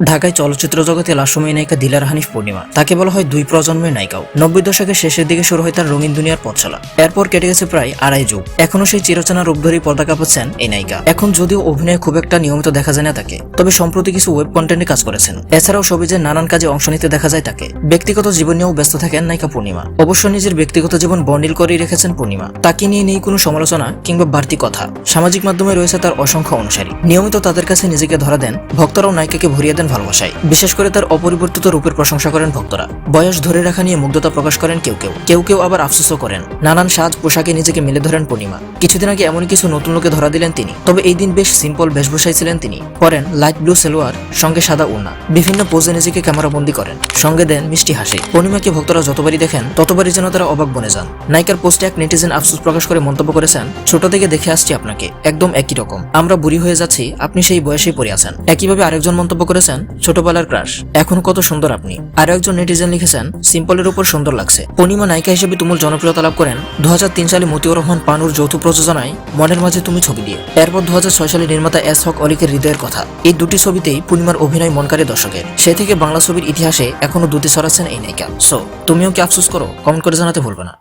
ঢাকায় চলচ্চিত্র জগতে লাস্যময়ী নায়িকা দিলারা হানিফ পূর্ণিমা। তাকে বলা হয় দুই প্রজন্মের নায়িকাও। 90 দশকের শেষের দিকে শুরু হয় তার রঙিন দুনিয়ার পথ চলা। এরপর কেটে গেছে প্রায় আড়াই যুগ। এখনো সেই চিরচেনা রূপ ধরেই পর্দা কাঁপাচ্ছেন এই নায়িকা। এখন যদিও অভিনয়ে খুব একটা নিয়মিত দেখা যায় না তাকে, তবে সম্প্রতি কিছু ওয়েব কন্টেন্টে কাজ করেছেন। এছাড়াও সবিজের নানান কাজে অংশ নিতে দেখা যায় তাকে। ব্যক্তিগত জীবন নিয়েও ব্যস্ত থাকেন নায়িকা পূর্ণিমা। অবশ্য নিজের ব্যক্তিগত জীবন বর্ণিল করেই রেখেছেন পূর্ণিমা। তাকে নিয়ে নেই কোনো সমালোচনা কিংবা বাড়তি কথা। সামাজিক মাধ্যমে রয়েছে তার অসংখ্য অনুসারী। নিয়মিত তাদের কাছে নিজেকে ধরা দেন। ভক্তরাও নায়িকাকে ভরিয়ে দেন ভালোবাসায়। বিশেষ করে তার অপরিবর্তিত রূপের প্রশংসা করেন ভক্তরা। বয়স ধরে রাখা নিয়ে মুগ্ধতা প্রকাশ করেন কেউ কেউ আবার আফসোসও করেন। নানান সাজ পোশাকে নিজেকে মেলে ধরেন পূর্ণিমা। কিছুদিন আগে এমন কিছু নতুন লোকে ধরা দিলেন তিনি। তবে এই দিন বেশ সিম্পল বেশভূষায় ছিলেন তিনি। পরেন লাইট ব্লু সালোয়ার, সঙ্গে সাদা ওড়না। বিভিন্ন পোজে নিজেকে ক্যামেরাবন্দি করেন। সঙ্গে দেন মিষ্টি হাসি। পূর্ণিমাকে ভক্তরা যতবারই দেখেন ততবারই যেন তারা অবাক বনে যান। নায়িকার পোস্টে এক নেটিজেন আফসোস প্রকাশ করে মন্তব্য করেছেন, ছোট থেকে দেখে আসছি আপনাকে, একদম একই রকম। আমরা বুড়ি হয়ে যাচ্ছি, আপনি সেই বয়সেই পড়ে আছেন। একইভাবে আরেকজন মন্তব্য করেছেন, ছোটবেলার ক্রাশ, এখনো কত সুন্দর আপনি। আরো একজন নেটিজেন লিখেছেন, সিম্পলের উপর সুন্দর লাগছে। পূর্ণিমা নায়িকা হিসেবে তুমুল জনপ্রিয়তা লাভ করেন 2003 সালে মতিউর রহমান পানুর যৌথ প্রযোজনায় মনের মাঝে তুমি ছবি দিয়ে। এরপর 2006 সালে নির্মাতা এস হক অলিকের হৃদয়ের কথা। এই দুটি ছবিতেই পূর্ণিমার অভিনয় মন কাড়ে দর্শকের। সে থেকে বাংলা ছবির ইতিহাসে এখনো দুটি ছড়াচ্ছেন এই নায়িকা। সো তুমিও কি আফসোস করো? কমেন্ট করে জানাতে ভুলবে না।